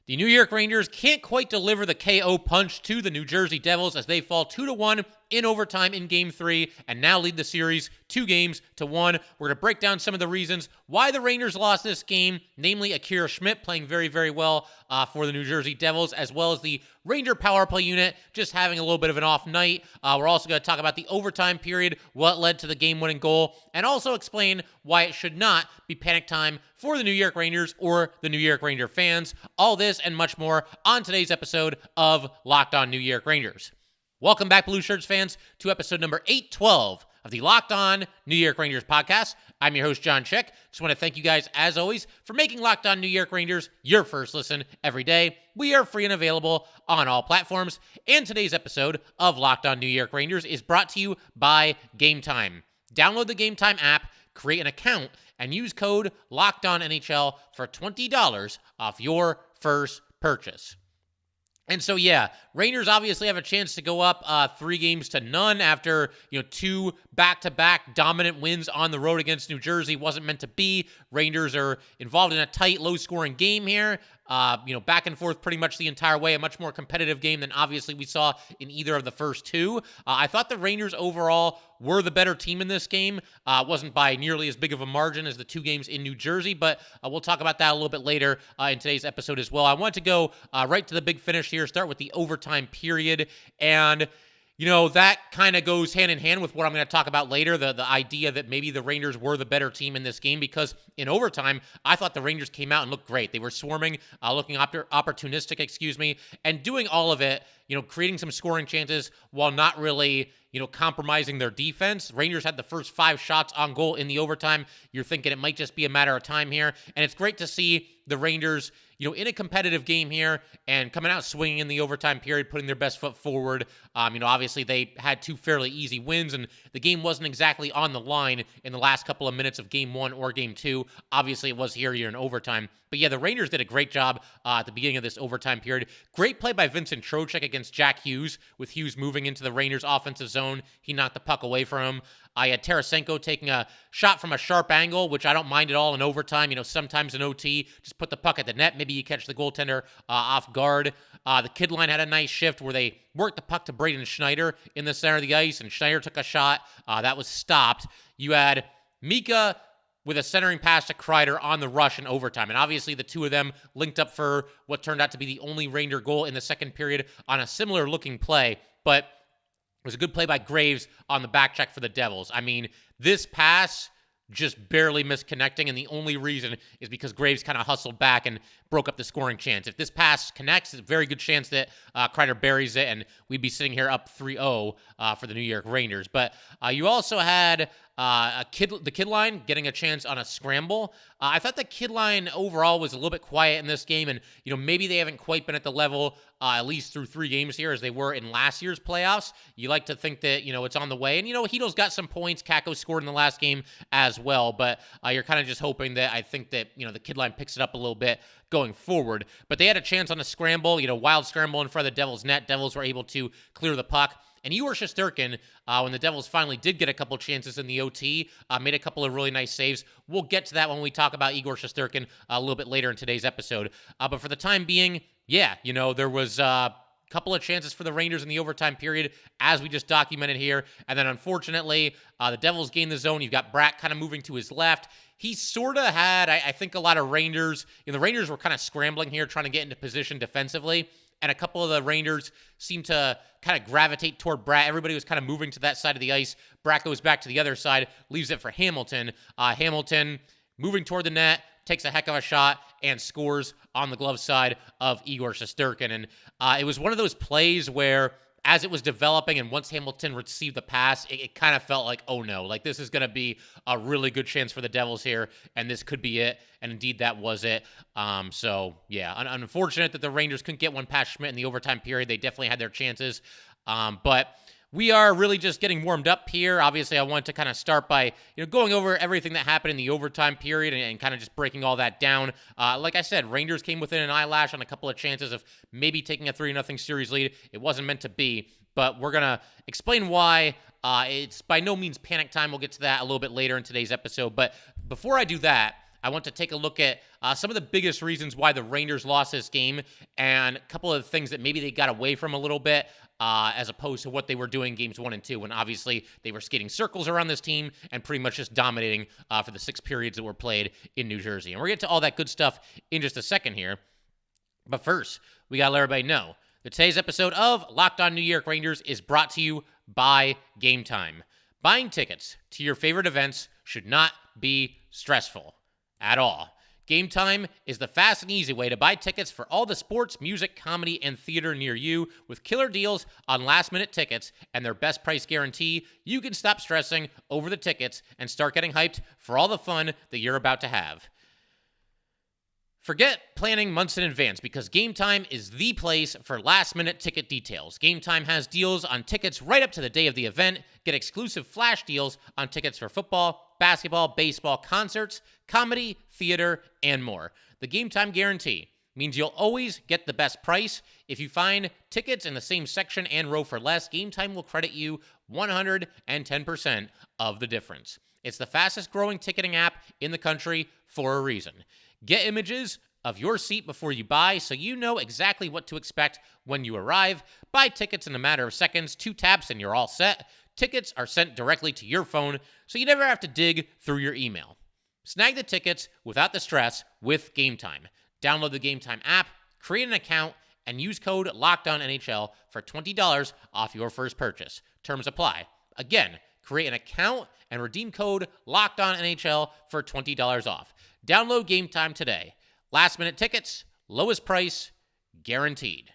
The New York Rangers can't quite deliver the KO punch to the New Jersey Devils as they fall 2-1 in overtime in Game 3 and now lead the series 2-1. We're going to break down some of the reasons why the Rangers lost this game, namely Akira Schmidt playing very, very well for the New Jersey Devils, as well as the Ranger power play unit just having a little bit of an off night. We're also going to talk about the overtime period, what led to the game-winning goal, and also explain why it should not be panic time for the New York Rangers or the New York Ranger fans. All this and much more on today's episode of Locked On New York Rangers. Welcome back, Blueshirts fans, to episode number 812 of the Locked On New York Rangers podcast. I'm your host, John Chick. Just want to thank you guys, as always, for making Locked On New York Rangers your first listen every day. We are free and available on all platforms. And today's episode of Locked On New York Rangers is brought to you by Gametime. Download the Gametime app, create an account, and use code LOCKEDONNHL for $20 off your first purchase. And so, yeah, Rangers obviously have a chance to go up 3-0 after, two back-to-back dominant wins on the road against New Jersey. Wasn't meant to be. Rangers are involved in a tight, low-scoring game here. Back and forth pretty much the entire way. A much more competitive game than obviously we saw in either of the first two. I thought the Rangers overall were the better team in this game. Wasn't by nearly as big of a margin as the two games in New Jersey, but we'll talk about that a little bit later in today's episode as well. I want to go right to the big finish here, start with the overtime period, and that kind of goes hand in hand with what I'm going to talk about later, the idea that maybe the Rangers were the better team in this game, because in overtime, I thought the Rangers came out and looked great. They were swarming, looking opportunistic, and doing all of it, creating some scoring chances while not really, compromising their defense. Rangers had the first 5 shots on goal in the overtime. You're thinking it might just be a matter of time here, and it's great to see the Rangers in a competitive game here and coming out swinging in the overtime period, putting their best foot forward. Obviously they had 2 fairly easy wins, and the game wasn't exactly on the line in the last couple of minutes of Game 1 or Game 2. Obviously it was here in overtime. But yeah, the Rangers did a great job at the beginning of this overtime period. Great play by Vincent Trocheck against Jack Hughes, with Hughes moving into the Rangers' offensive zone. He knocked the puck away from him. I had Tarasenko taking a shot from a sharp angle, which I don't mind at all in overtime. Sometimes in OT, just put the puck at the net. Maybe you catch the goaltender off guard. The kid line had a nice shift where they worked the puck to Braden Schneider in the center of the ice, and Schneider took a shot. That was stopped. You had Mika with a centering pass to Kreider on the rush in overtime. And obviously the two of them linked up for what turned out to be the only Ranger goal in the second period on a similar looking play. But it was a good play by Graves on the back check for the Devils. This pass just barely misconnecting, and the only reason is because Graves kind of hustled back and broke up the scoring chance. If this pass connects, it's a very good chance that Kreider buries it, and we'd be sitting here up 3-0 for the New York Rangers. But you also had the kid line getting a chance on a scramble. I thought the kid line overall was a little bit quiet in this game, and maybe they haven't quite been at the level at least through 3 games here as they were in last year's playoffs. You like to think that it's on the way, and Hito's got some points. Kako scored in the last game as well, but you're kind of just hoping that I think that the kid line picks it up a little bit going forward. But they had a chance on a scramble, wild scramble in front of the Devils' net. Devils were able to clear the puck. And Igor Shesterkin, when the Devils finally did get a couple chances in the OT, made a couple of really nice saves. We'll get to that when we talk about Igor Shesterkin a little bit later in today's episode. But for the time being, there was a couple of chances for the Rangers in the overtime period, as we just documented here. And then unfortunately, the Devils gained the zone. You've got Bratt kind of moving to his left. He sort of had, I think, a lot of Rangers. The Rangers were kind of scrambling here, trying to get into position defensively. And a couple of the Rangers seemed to kind of gravitate toward Bratt. Everybody was kind of moving to that side of the ice. Bratt goes back to the other side, leaves it for Hamilton. Hamilton moving toward the net, takes a heck of a shot, and scores on the glove side of Igor Shesterkin. And it was one of those plays where, as it was developing and once Hamilton received the pass, it kind of felt like, oh no, like this is going to be a really good chance for the Devils here, and this could be it. And indeed, that was it. Unfortunate that the Rangers couldn't get one past Schmidt in the overtime period. They definitely had their chances. But we are really just getting warmed up here. Obviously, I want to kind of start by going over everything that happened in the overtime period and kind of just breaking all that down. Like I said, Rangers came within an eyelash on a couple of chances of maybe taking a 3-0 series lead. It wasn't meant to be, but we're going to explain why. It's by no means panic time. We'll get to that a little bit later in today's episode. But before I do that, I want to take a look at some of the biggest reasons why the Rangers lost this game and a couple of things that maybe they got away from a little bit as opposed to what they were doing games 1 and 2 when obviously they were skating circles around this team and pretty much just dominating for the 6 periods that were played in New Jersey. And we're going to get to all that good stuff in just a second here. But first, we got to let everybody know that today's episode of Locked On New York Rangers is brought to you by Gametime. Buying tickets to your favorite events should not be stressful at all. Gametime is the fast and easy way to buy tickets for all the sports, music, comedy, and theater near you. With killer deals on last-minute tickets and their best price guarantee, you can stop stressing over the tickets and start getting hyped for all the fun that you're about to have. Forget planning months in advance because Gametime is the place for last-minute ticket details. Gametime has deals on tickets right up to the day of the event. Get exclusive flash deals on tickets for football, basketball, baseball, concerts, comedy, theater, and more. The Gametime guarantee means you'll always get the best price. If you find tickets in the same section and row for less, Gametime will credit you 110% of the difference. It's the fastest-growing ticketing app in the country for a reason. Get images of your seat before you buy so you know exactly what to expect when you arrive. Buy tickets in a matter of seconds, 2 taps, and you're all set. Tickets are sent directly to your phone, so you never have to dig through your email. Snag the tickets without the stress with Gametime. Download the Gametime app, create an account, and use code LOCKEDONNHL for $20 off your first purchase. Terms apply. Again, create an account and redeem code LOCKEDONNHL for $20 off. Download Gametime today. Last minute tickets, lowest price, guaranteed.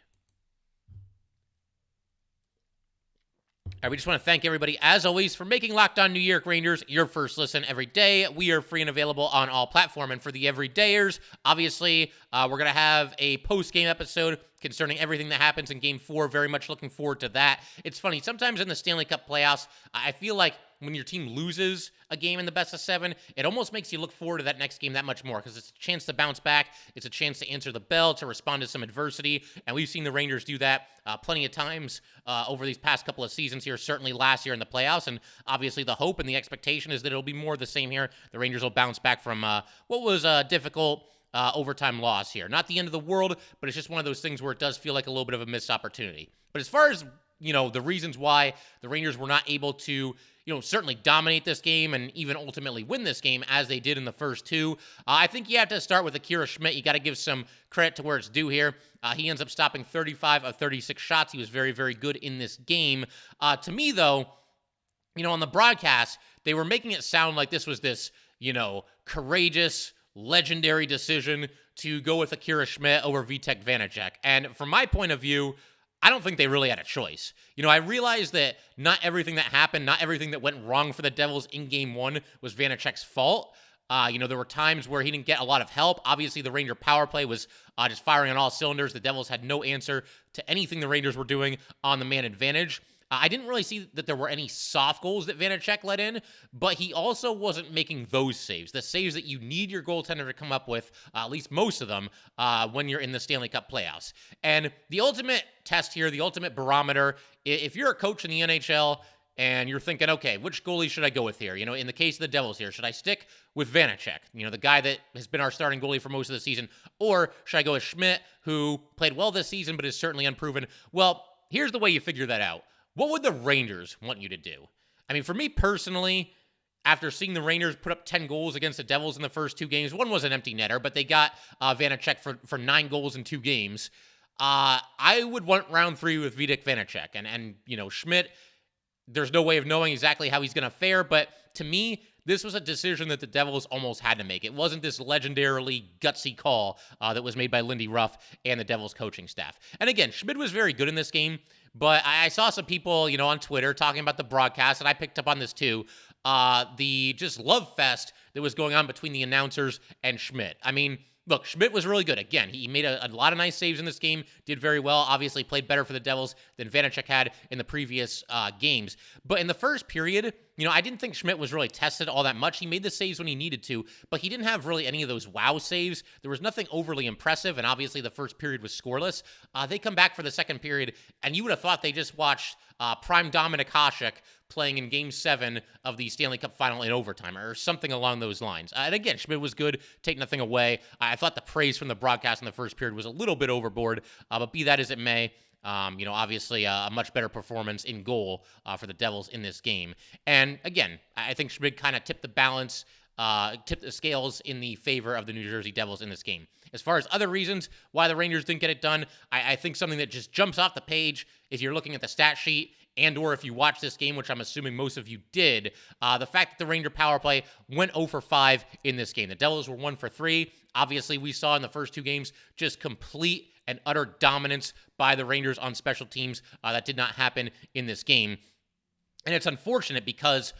All right, we just want to thank everybody, as always, for making Locked On New York Rangers your first listen every day. We are free and available on all platforms. And for the everydayers, obviously, we're going to have a post-game episode concerning everything that happens in Game 4. Very much looking forward to that. It's funny, sometimes in the Stanley Cup playoffs, I feel like when your team loses a game in the best of 7, it almost makes you look forward to that next game that much more because it's a chance to bounce back. It's a chance to answer the bell, to respond to some adversity, and we've seen the Rangers do that plenty of times over these past couple of seasons here, certainly last year in the playoffs, and obviously the hope and the expectation is that it'll be more the same here. The Rangers will bounce back from what was a difficult overtime loss here. Not the end of the world, but it's just one of those things where it does feel like a little bit of a missed opportunity. But as far as, the reasons why the Rangers were not able to, certainly dominate this game and even ultimately win this game as they did in the first 2, I think you have to start with Akira Schmidt. You got to give some credit to where it's due here. He ends up stopping 35 of 36 shots. He was very, very good in this game. To me, though, on the broadcast, they were making it sound like this was this, courageous, legendary decision to go with Akira Schmidt over Vitek Vanacek. And from my point of view, I don't think they really had a choice. I realize that not everything that happened, not everything that went wrong for the Devils in Game 1 was Vanacek's fault. There were times where he didn't get a lot of help. Obviously, the Ranger power play was just firing on all cylinders. The Devils had no answer to anything the Rangers were doing on the man advantage. I didn't really see that there were any soft goals that Vanacek let in, but he also wasn't making those saves, the saves that you need your goaltender to come up with, at least most of them, when you're in the Stanley Cup playoffs. And the ultimate test here, the ultimate barometer, if you're a coach in the NHL and you're thinking, okay, which goalie should I go with here? In the case of the Devils here, should I stick with Vanacek, the guy that has been our starting goalie for most of the season, or should I go with Schmidt, who played well this season but is certainly unproven? Well, here's the way you figure that out. What would the Rangers want you to do? I mean, for me personally, after seeing the Rangers put up 10 goals against the Devils in the first 2 games, one was an empty netter, but they got Vanacek for 9 goals in 2 games. I would want round 3 with Vitek Vanacek. And Schmidt, there's no way of knowing exactly how he's going to fare, but to me, this was a decision that the Devils almost had to make. It wasn't this legendarily gutsy call that was made by Lindy Ruff and the Devils coaching staff. And again, Schmidt was very good in this game, but I saw some people, on Twitter talking about the broadcast, and I picked up on this too, the just love fest that was going on between the announcers and Schmidt. I mean, look, Schmidt was really good. Again, he made a lot of nice saves in this game, did very well, obviously played better for the Devils than Vanacek had in the previous games. But in the first period, I didn't think Schmidt was really tested all that much. He made the saves when he needed to, but he didn't have really any of those wow saves. There was nothing overly impressive, and obviously the first period was scoreless. They come back for the second period, and you would have thought they just watched prime Dominik Hasek playing in Game 7 of the Stanley Cup Final in overtime or something along those lines. And again, Schmidt was good, take nothing away. I thought the praise from the broadcast in the first period was a little bit overboard, but be that as it may, obviously a much better performance in goal for the Devils in this game. And again, I think Schmidt kind of tipped the scales in the favor of the New Jersey Devils in this game. As far as other reasons why the Rangers didn't get it done, I think something that just jumps off the page if you're looking at the stat sheet and or if you watch this game, which I'm assuming most of you did, the fact that the Ranger power play went 0 for 5 in this game. The Devils were 1 for 3. Obviously, we saw in the first two games just complete and utter dominance by the Rangers on special teams. That did not happen in this game. And it's unfortunate because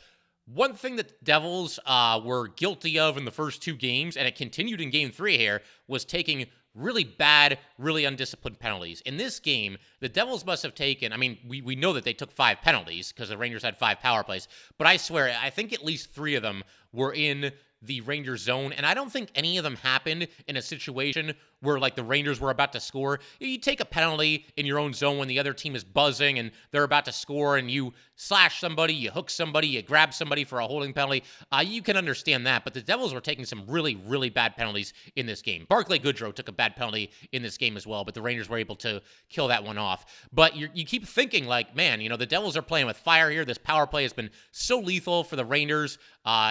one thing that the Devils were guilty of in the first two games, and it continued in Game 3 here, was taking really bad, really undisciplined penalties. In this game, the Devils must have taken, we know that they took 5 penalties because the Rangers had 5 power plays, but I swear, I think at least 3 of them were in the Rangers zone, and I don't think any of them happened in a situation where, like, the Rangers were about to score. You take a penalty in your own zone when the other team is buzzing and they're about to score, and you slash somebody, you hook somebody, you grab somebody for a holding penalty. You can understand that, but the Devils were taking some really, really bad penalties in this game. Barclay Goodrow took a bad penalty in this game as well, but the Rangers were able to kill that one off. But you keep thinking, like, man, the Devils are playing with fire here. This power play has been so lethal for the Rangers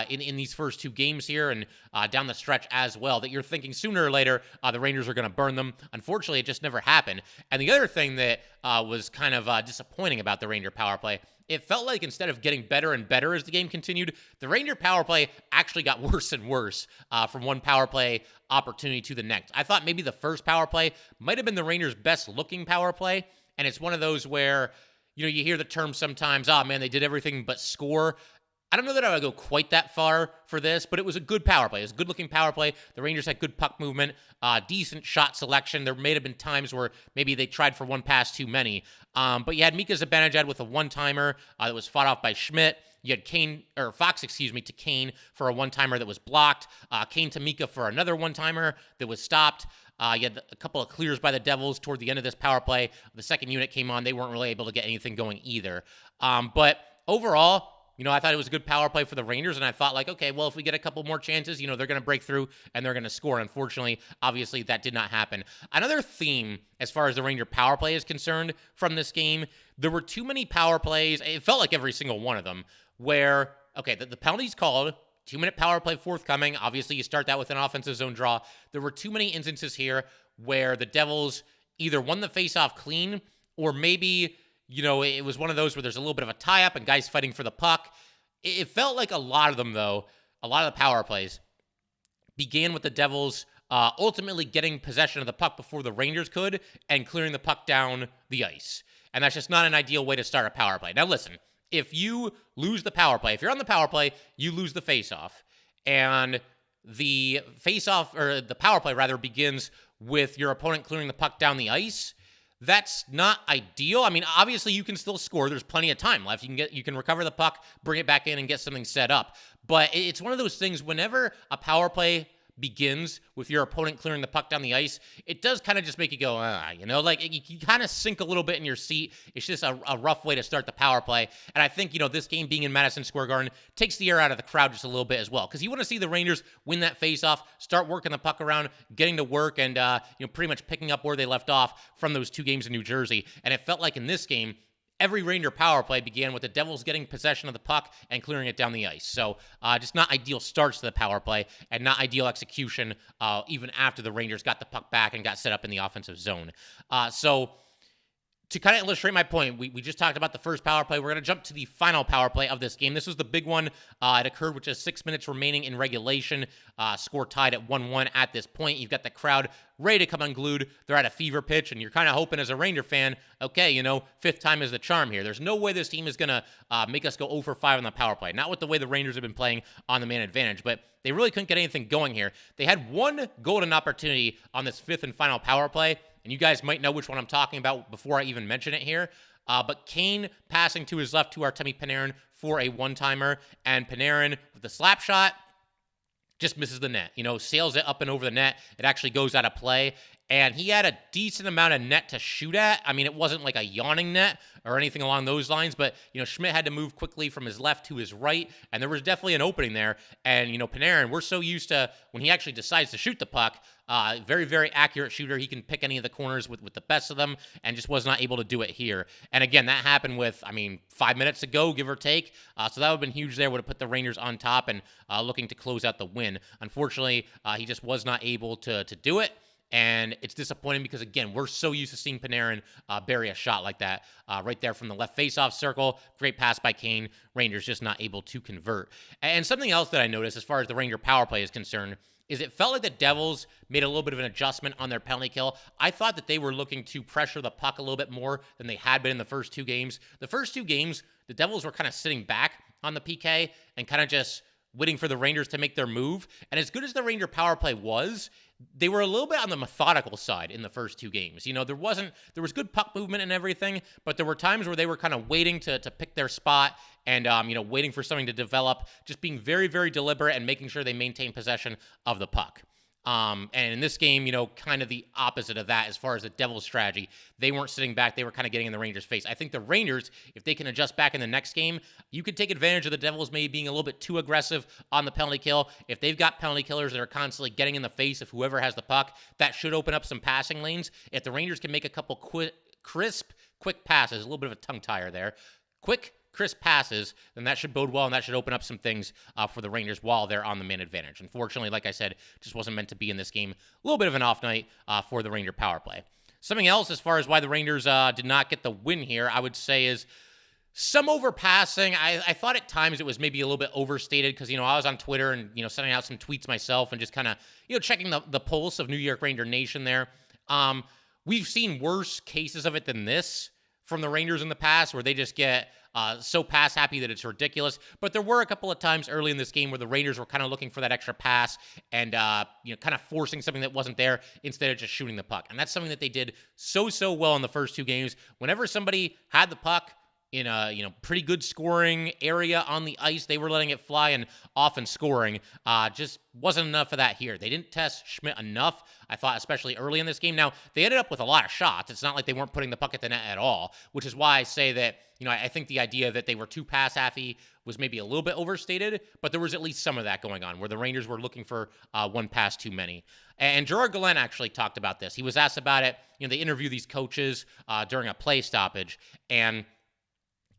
in these first two games here and down the stretch as well, that you're thinking sooner or later the Rangers are going to burn them. Unfortunately, it just never happened. And the other thing that was kind of disappointing about the Ranger power play, it felt like instead of getting better and better as the game continued, the Ranger power play actually got worse and worse from one power play opportunity to the next. I thought maybe the first power play might have been the Rangers' best looking power play, and it's one of those where you hear the term sometimes, oh man, they did everything but score. I don't know that I would go quite that far for this, but it was a good power play. It was a good-looking power play. The Rangers had good puck movement, decent shot selection. There may have been times where maybe they tried for one pass too many. But you had Mika Zibanejad with a one-timer that was fought off by Schmidt. You had Fox to Kane for a one-timer that was blocked. Kane to Mika for another one-timer that was stopped. You had a couple of clears by the Devils toward the end of this power play. The second unit came on. They weren't really able to get anything going either. But overall, I thought it was a good power play for the Rangers, and I thought, like, okay, well, if we get a couple more chances, they're going to break through and they're going to score. Unfortunately, obviously, that did not happen. Another theme, as far as the Ranger power play is concerned from this game, there were too many power plays. It felt like every single one of them where, okay, the penalties called, 2-minute power play forthcoming. Obviously, you start that with an offensive zone draw. There were too many instances here where the Devils either won the faceoff clean or maybe it was one of those where there's a little bit of a tie-up and guys fighting for the puck. It felt like a lot of them, though, a lot of the power plays began with the Devils ultimately getting possession of the puck before the Rangers could and clearing the puck down the ice. And that's just not an ideal way to start a power play. Now, listen, if you lose the power play, if you're on the power play, you lose the face-off. And the face-off, or the power play, rather, begins with your opponent clearing the puck down the ice. That's not ideal. Obviously you can still score. There's plenty of time left. You can recover the puck, bring it back in, and get something set up. But it's one of those things, whenever a power play begins with your opponent clearing the puck down the ice, it does kind of just make you go, you kind of sink a little bit in your seat. It's just a rough way to start the power play. And I think, this game being in Madison Square Garden takes the air out of the crowd just a little bit as well. Because you want to see the Rangers win that faceoff, start working the puck around, getting to work, and, pretty much picking up where they left off from those two games in New Jersey. And it felt like in this game, every Ranger power play began with the Devils getting possession of the puck and clearing it down the ice. So just not ideal starts to the power play and not ideal execution even after the Rangers got the puck back and got set up in the offensive zone. So to kind of illustrate my point, we just talked about the first power play. We're going to jump to the final power play of this game. This was the big one. It occurred with just 6 minutes remaining in regulation. Score tied at 1-1 at this point. You've got the crowd ready to come unglued. They're at a fever pitch, and you're kind of hoping as a Ranger fan, okay, fifth time is the charm here. There's no way this team is going to make us go 0 for 5 on the power play. Not with the way the Rangers have been playing on the man advantage, but they really couldn't get anything going here. They had one golden opportunity on this fifth and final power play, and you guys might know which one I'm talking about before I even mention it here. But Kane passing to his left to Artemi Panarin for a one-timer, and Panarin with the slap shot just misses the net, sails it up and over the net. It actually goes out of play, and he had a decent amount of net to shoot at. I mean, it wasn't like a yawning net or anything along those lines, but, Schmidt had to move quickly from his left to his right, and there was definitely an opening there. And, Panarin, we're so used to when he actually decides to shoot the puck, very, very accurate shooter. He can pick any of the corners with the best of them, and just was not able to do it here. And again, that happened with, 5 minutes to go, give or take. So that would have been huge there, would have put the Rangers on top and looking to close out the win. Unfortunately, he just was not able to do it. And it's disappointing because, again, we're so used to seeing Panarin bury a shot like that right there from the left faceoff circle. Great pass by Kane. Rangers just not able to convert. And something else that I noticed as far as the Ranger power play is concerned is it felt like the Devils made a little bit of an adjustment on their penalty kill. I thought that they were looking to pressure the puck a little bit more than they had been in the first two games. The first two games, the Devils were kind of sitting back on the PK and kind of just waiting for the Rangers to make their move. And as good as the Ranger power play was, they were a little bit on the methodical side in the first two games. There was good puck movement and everything, but there were times where they were kind of waiting to pick their spot and, waiting for something to develop, just being very, very deliberate and making sure they maintain possession of the puck. And in this game, kind of the opposite of that as far as the Devils' strategy. They weren't sitting back. They were kind of getting in the Rangers' face. I think the Rangers, if they can adjust back in the next game, you could take advantage of the Devils maybe being a little bit too aggressive on the penalty kill. If they've got penalty killers that are constantly getting in the face of whoever has the puck, that should open up some passing lanes. If the Rangers can make a couple crisp, quick passes, a little bit of a tongue tire there, quick, crisp passes, then that should bode well, and that should open up some things for the Rangers while they're on the man advantage. Unfortunately, like I said, just wasn't meant to be in this game. A little bit of an off night for the Ranger power play. Something else as far as why the Rangers did not get the win here, I would say is some overpassing. I thought at times it was maybe a little bit overstated because, I was on Twitter and, sending out some tweets myself and just kind of, checking the pulse of New York Ranger Nation there. We've seen worse cases of it than this from the Rangers in the past where they just get so pass happy that it's ridiculous. But there were a couple of times early in this game where the Rangers were kind of looking for that extra pass and, kind of forcing something that wasn't there instead of just shooting the puck. And that's something that they did so well in the first two games. Whenever somebody had the puck in a, pretty good scoring area on the ice, they were letting it fly and often scoring. Just wasn't enough of that here. They didn't test Schmidt enough, I thought, especially early in this game. Now, they ended up with a lot of shots. It's not like they weren't putting the puck at the net at all, which is why I say that, I think the idea that they were too pass happy was maybe a little bit overstated, but there was at least some of that going on where the Rangers were looking for one pass too many. And Gerard Gallant actually talked about this. He was asked about it. They interview these coaches during a play stoppage, and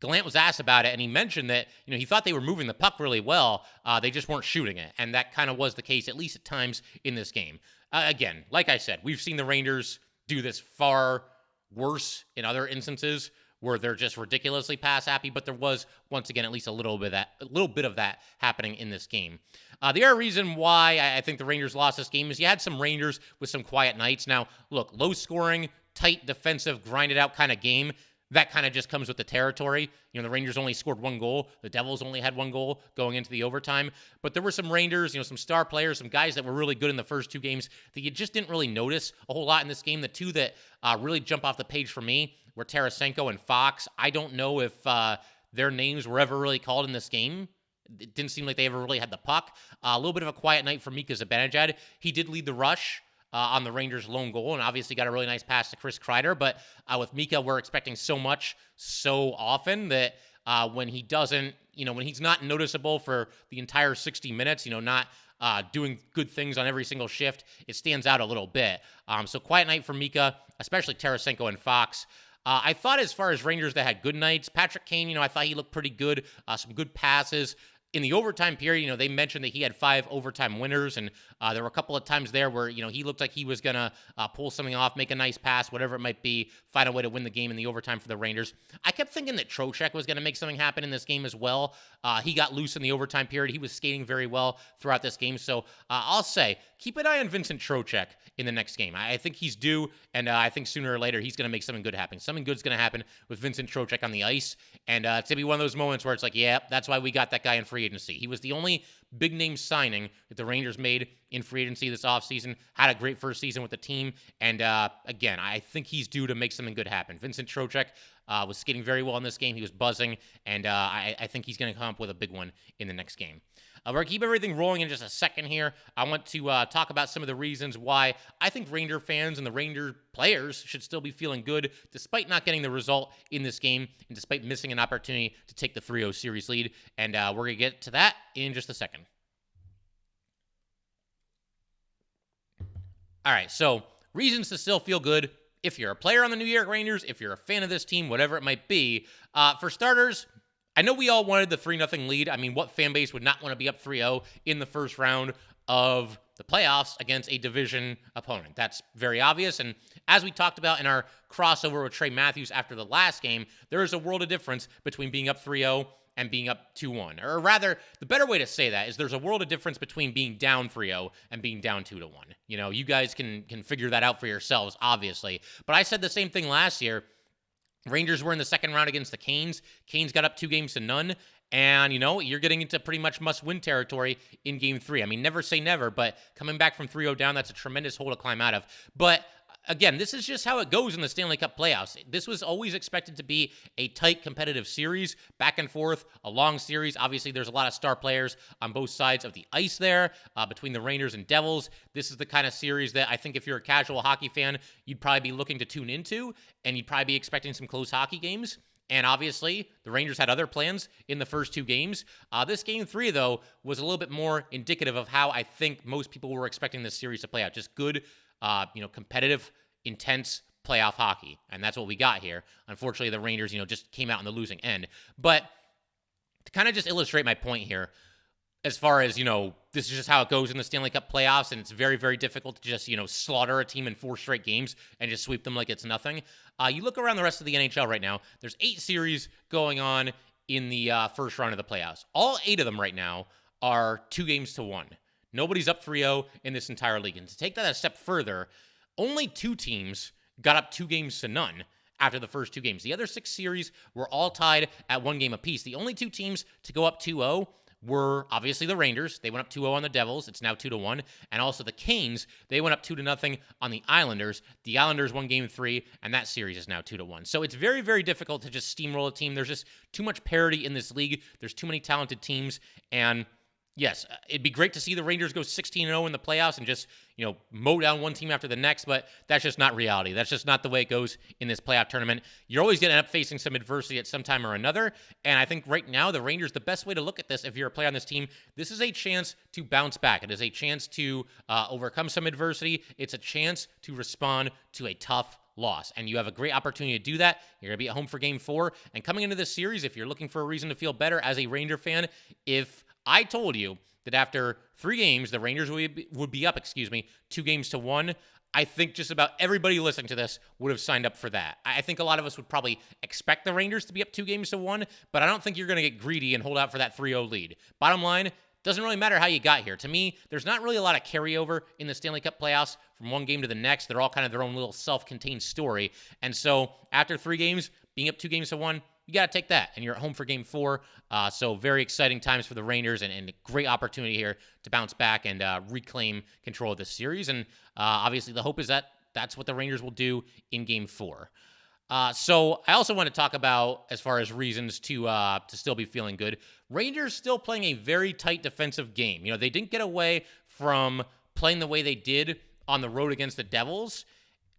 Gallant was asked about it, and he mentioned that, he thought they were moving the puck really well. They just weren't shooting it, and that kind of was the case, at least at times in this game. Again, like I said, we've seen the Rangers do this far worse in other instances where they're just ridiculously pass happy, but there was, once again, at least a little bit of that happening in this game. The other reason why I think the Rangers lost this game is you had some Rangers with some quiet nights. Now, look, low scoring, tight defensive, grinded out kind of game, that kind of just comes with the territory. The Rangers only scored one goal. The Devils only had one goal going into the overtime. But there were some Rangers, some star players, some guys that were really good in the first two games that you just didn't really notice a whole lot in this game. The two that really jump off the page for me were Tarasenko and Fox. I don't know if their names were ever really called in this game. It didn't seem like they ever really had the puck. A little bit of a quiet night for Mika Zibanejad. He did lead the rush on the Rangers' lone goal and obviously got a really nice pass to Chris Kreider. But with Mika, we're expecting so much so often that when he doesn't, when he's not noticeable for the entire 60 minutes, not doing good things on every single shift, it stands out a little bit. So quiet night for Mika, especially Tarasenko and Fox. I thought as far as Rangers that had good nights, Patrick Kane, I thought he looked pretty good, some good passes. In the overtime period, they mentioned that he had 5 overtime winners, and there were a couple of times there where, he looked like he was going to pull something off, make a nice pass, whatever it might be, find a way to win the game in the overtime for the Rangers. I kept thinking that Trocheck was going to make something happen in this game as well. He got loose in the overtime period. He was skating very well throughout this game, so I'll say, keep an eye on Vincent Trocheck in the next game. I think he's due, and I think sooner or later he's going to make something good happen. Something good's going to happen with Vincent Trocheck on the ice, and it's going to be one of those moments where it's like, yeah, that's why we got that guy in free free agency. He was the only big-name signing that the Rangers made in free agency this offseason. Had a great first season with the team. And again, I think he's due to make something good happen. Vincent Trocheck was skating very well in this game. He was buzzing. And I think he's going to come up with a big one in the next game. We're going to keep everything rolling in just a second here. I want to talk about some of the reasons why I think Ranger fans and the Ranger players should still be feeling good despite not getting the result in this game and despite missing an opportunity to take the 3-0 series lead. And we're going to get to that in just a second. All right, so reasons to still feel good if you're a player on the New York Rangers, if you're a fan of this team, whatever it might be. For starters, I know we all wanted the 3-0 lead. I mean, what fan base would not want to be up 3-0 in the first round of the playoffs against a division opponent? That's very obvious. And as we talked about in our crossover with Trey Matthews after the last game, there is a world of difference between being up 3-0 and being up 2-1. Or rather, the better way to say that is there's a world of difference between being down 3-0 and being down 2-1. You know, you guys can figure that out for yourselves, obviously. But I said the same thing last year. Rangers were in the second round against the Canes. Canes got up 2-0. And, you know, you're getting into pretty much must-win territory in Game 3. I mean, never say never, but coming back from 3-0 down, that's a tremendous hole to climb out of. But again, this is just how it goes in the Stanley Cup playoffs. This was always expected to be a tight, competitive series, back and forth, a long series. Obviously, there's a lot of star players on both sides of the ice there, between the Rangers and Devils. This is the kind of series that I think if you're a casual hockey fan, you'd probably be looking to tune into, and you'd probably be expecting some close hockey games. And obviously, the Rangers had other plans in the first two games. This Game 3, though, was a little bit more indicative of how I think most people were expecting this series to play out. Just good, competitive, intense playoff hockey. And that's what we got here. Unfortunately, the Rangers, just came out on the losing end. But to kind of just illustrate my point here, as far as, this is just how it goes in the Stanley Cup playoffs, and it's very, very difficult to just, slaughter a team in 4 straight games and just sweep them like it's nothing. You look around the rest of the NHL right now, there's 8 series going on in the first round of the playoffs. All 8 of them right now are 2-1. Nobody's up 3-0 in this entire league. And to take that a step further, only 2 teams got up 2-0 after the first 2 games. The other 6 series were all tied at 1 game apiece. The only 2 teams to go up 2-0 were obviously the Rangers. They went up 2-0 on the Devils. It's now 2-1. And also the Canes, they went up 2-0 on the Islanders. The Islanders won Game 3, and that series is now 2-1. So it's very, very difficult to just steamroll a team. There's just too much parity in this league. There's too many talented teams. And yes, it'd be great to see the Rangers go 16-0 in the playoffs and just, mow down one team after the next, but that's just not reality. That's just not the way it goes in this playoff tournament. You're always going to end up facing some adversity at some time or another, and I think right now the Rangers, the best way to look at this, if you're a player on this team, this is a chance to bounce back. It is a chance to overcome some adversity. It's a chance to respond to a tough loss, and you have a great opportunity to do that. You're going to be at home for Game 4, and coming into this series, if you're looking for a reason to feel better as a Ranger fan, if I told you that after 3 games, the Rangers would be up, 2-1, I think just about everybody listening to this would have signed up for that. I think a lot of us would probably expect the Rangers to be up 2-1, but I don't think you're going to get greedy and hold out for that 3-0 lead. Bottom line, doesn't really matter how you got here. To me, there's not really a lot of carryover in the Stanley Cup playoffs from one game to the next. They're all kind of their own little self-contained story. And so after 3 games, being up 2-1, you got to take that, and you're at home for Game 4. So very exciting times for the Rangers, and a great opportunity here to bounce back and reclaim control of this series. And obviously the hope is that that's what the Rangers will do in Game 4. So I also want to talk about, as far as reasons to still be feeling good, Rangers still playing a very tight defensive game. They didn't get away from playing the way they did on the road against the Devils,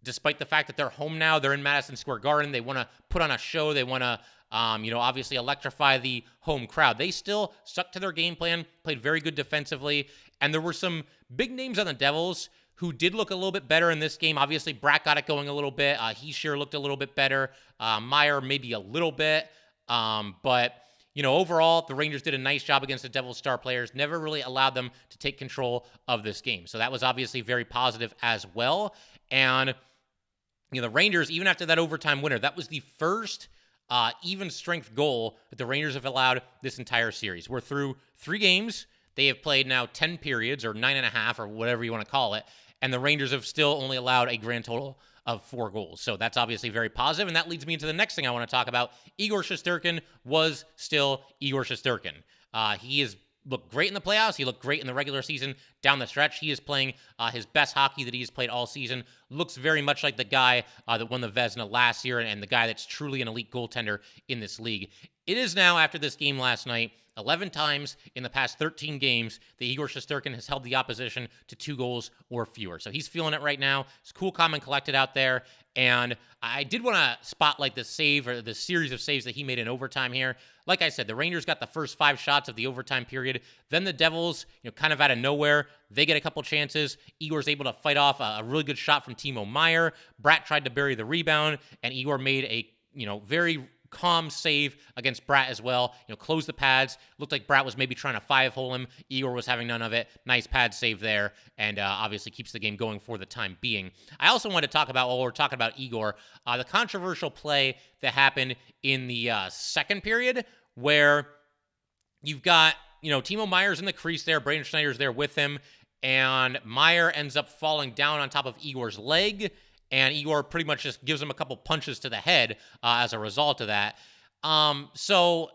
despite the fact that they're home now. They're in Madison Square Garden. They want to put on a show. They want to, obviously electrify the home crowd. They still stuck to their game plan, played very good defensively, and there were some big names on the Devils who did look a little bit better in this game. Obviously, Bratt got it going a little bit. He sure looked a little bit better. Meier maybe a little bit. But, overall, the Rangers did a nice job against the Devils' star players, never really allowed them to take control of this game. So that was obviously very positive as well. And, the Rangers, even after that overtime winner, that was the first even strength goal that the Rangers have allowed this entire series. We're through 3 games. They have played now 10 periods, or 9.5, or whatever you want to call it, and the Rangers have still only allowed a grand total of 4 goals. So that's obviously very positive, and that leads me into the next thing I want to talk about. Igor Shesterkin was still Igor Shesterkin. He is looked great in the playoffs. He looked great in the regular season down the stretch. He is playing his best hockey that he has played all season. Looks very much like the guy that won the Vezina last year and the guy that's truly an elite goaltender in this league. It is now, after this game last night, 11 times in the past 13 games that Igor Shesterkin has held the opposition to 2 goals or fewer. So he's feeling it right now. It's cool, calm, and collected out there. And I did want to spotlight the save or the series of saves that he made in overtime here. Like I said, the Rangers got the first 5 shots of the overtime period. Then the Devils, kind of out of nowhere, they get a couple chances. Igor's able to fight off a really good shot from Timo Meier. Bratt tried to bury the rebound, and Igor made a, very calm save against Bratt as well. Closed the pads. Looked like Bratt was maybe trying to 5-hole him. Igor was having none of it. Nice pad save there, and obviously keeps the game going for the time being. I also wanted to talk about, while we're talking about Igor, the controversial play that happened in the second period, where you've got, Timo Meier's in the crease there. Braden Schneider's there with him, and Meier ends up falling down on top of Igor's leg, and Igor pretty much just gives him a couple punches to the head as a result of that. So,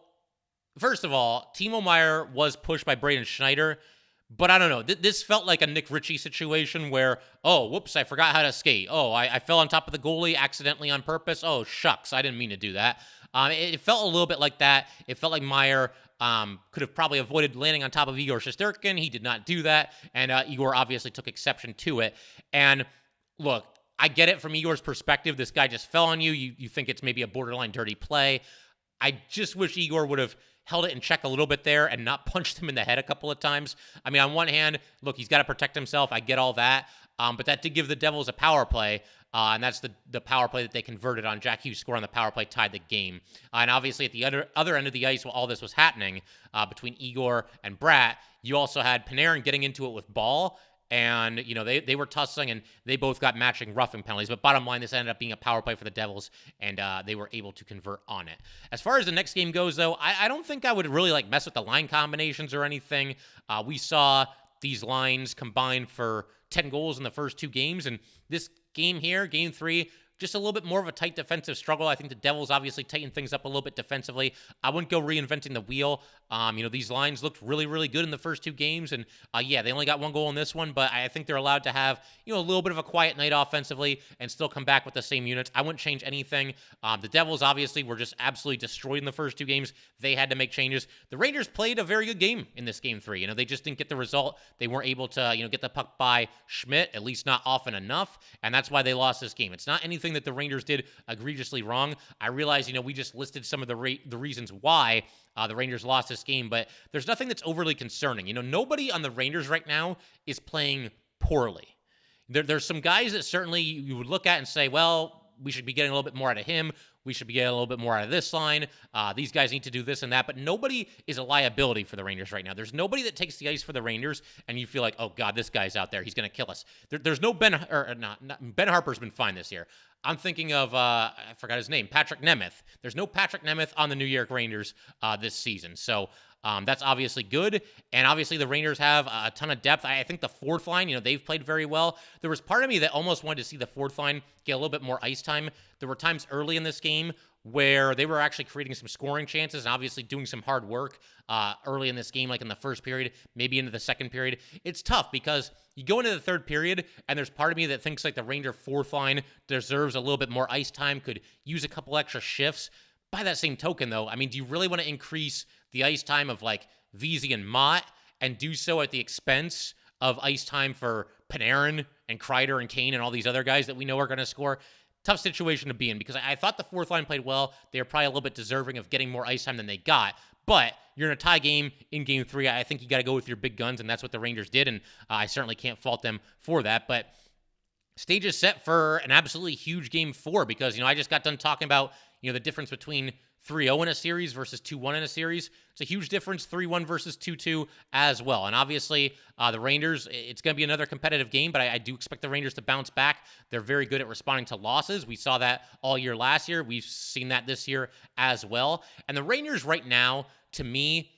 first of all, Timo Meier was pushed by Braden Schneider, but I don't know. This felt like a Nick Ritchie situation where, oh, whoops, I forgot how to skate. Oh, I fell on top of the goalie accidentally on purpose. Oh, shucks, I didn't mean to do that. It felt a little bit like that. It felt like Meier could have probably avoided landing on top of Igor Shesterkin. He did not do that, and Igor obviously took exception to it. And look, I get it from Igor's perspective. This guy just fell on you. You think it's maybe a borderline dirty play. I just wish Igor would have held it in check a little bit there and not punched him in the head a couple of times. I mean, on one hand, look, he's got to protect himself. I get all that. But that did give the Devils a power play, and that's the power play that they converted on. Jack Hughes score on the power play tied the game. And obviously at the other end of the ice while all this was happening, between Igor and Bratt, you also had Panarin getting into it with Ball. And, they were tussling, and they both got matching roughing penalties. But bottom line, this ended up being a power play for the Devils, and they were able to convert on it. As far as the next game goes, though, I don't think I would really mess with the line combinations or anything. We saw these lines combine for 10 goals in the first 2 games, and this game here, game 3, just a little bit more of a tight defensive struggle. I think the Devils obviously tightened things up a little bit defensively. I wouldn't go reinventing the wheel. These lines looked really, really good in the first 2 games. And they only got 1 goal in this one, but I think they're allowed to have, a little bit of a quiet night offensively and still come back with the same units. I wouldn't change anything. The Devils obviously were just absolutely destroyed in the first 2 games. They had to make changes. The Rangers played a very good game in this game 3. They just didn't get the result. They weren't able to, get the puck by Schmidt, at least not often enough. And that's why they lost this game. It's not anything that the Rangers did egregiously wrong. I realize, we just listed some of the reasons why the Rangers lost this game, but there's nothing that's overly concerning. Nobody on the Rangers right now is playing poorly. There's some guys that certainly you would look at and say, well, we should be getting a little bit more out of him. We should be getting a little bit more out of this line. These guys need to do this and that, but nobody is a liability for the Rangers right now. There's nobody that takes the ice for the Rangers, and you feel like, oh God, this guy's out there. He's going to kill us. There's no Ben Harper's been fine this year. I'm thinking of, I forgot his name, Patrick Nemeth. There's no Patrick Nemeth on the New York Rangers this season. So that's obviously good. And obviously the Rangers have a ton of depth. I think the fourth line, they've played very well. There was part of me that almost wanted to see the fourth line get a little bit more ice time. There were times early in this game where they were actually creating some scoring chances and obviously doing some hard work early in this game, like in the first period, maybe into the second period. It's tough because you go into the third period and there's part of me that thinks like the Ranger fourth line deserves a little bit more ice time, could use a couple extra shifts. By that same token, though, I mean, do you really want to increase the ice time of like Vesey and Mott and do so at the expense of ice time for Panarin and Kreider and Kane and all these other guys that we know are going to score? Tough situation to be in because I thought the fourth line played well. They were probably a little bit deserving of getting more ice time than they got. But you're in a tie game in game 3. I think you got to go with your big guns, and that's what the Rangers did, and I certainly can't fault them for that. But stage is set for an absolutely huge game 4 because, I just got done talking about, the difference between 3-0 in a series versus 2-1 in a series. It's a huge difference, 3-1 versus 2-2 as well. And obviously, the Rangers, it's going to be another competitive game, but I do expect the Rangers to bounce back. They're very good at responding to losses. We saw that all year last year. We've seen that this year as well. And the Rangers right now, to me,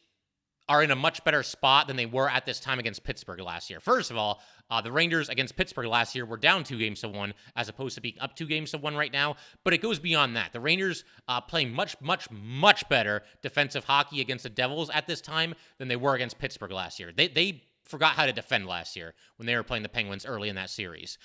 are in a much better spot than they were at this time against Pittsburgh last year. First of all, the Rangers against Pittsburgh last year were down 2-1 as opposed to being up 2-1 right now. But it goes beyond that. The Rangers playing much, much, much better defensive hockey against the Devils at this time than they were against Pittsburgh last year. They forgot how to defend last year when they were playing the Penguins early in that series.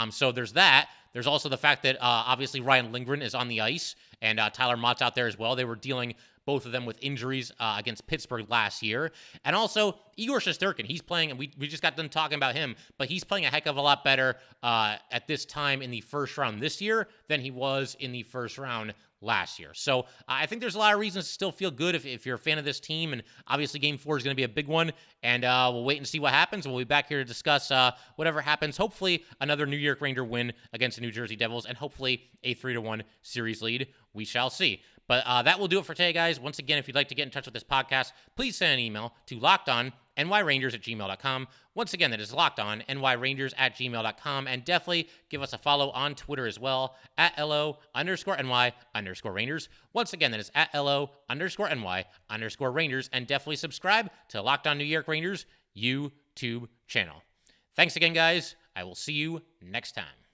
So there's that. There's also the fact that obviously Ryan Lindgren is on the ice and Tyler Mott's out there as well. They were dealing, both of them, with injuries against Pittsburgh last year. And also Igor Shesterkin, he's playing, and we just got done talking about him, but he's playing a heck of a lot better at this time in the first round this year than he was in the first round last year. So I think there's a lot of reasons to still feel good if you're a fan of this team, and obviously Game 4 is going to be a big one, and we'll wait and see what happens. We'll be back here to discuss whatever happens. Hopefully another New York Ranger win against the New Jersey Devils, and hopefully a 3-1 series lead. We shall see. But that will do it for today, guys. Once again, if you'd like to get in touch with this podcast, please send an email to lockedonnyrangers@gmail.com. Once again, that is lockedonnyrangers@gmail.com. And definitely give us a follow on Twitter as well, at @LO_NY_Rangers. Once again, that is at @LO_NY_Rangers. And definitely subscribe to Locked On New York Rangers YouTube channel. Thanks again, guys. I will see you next time.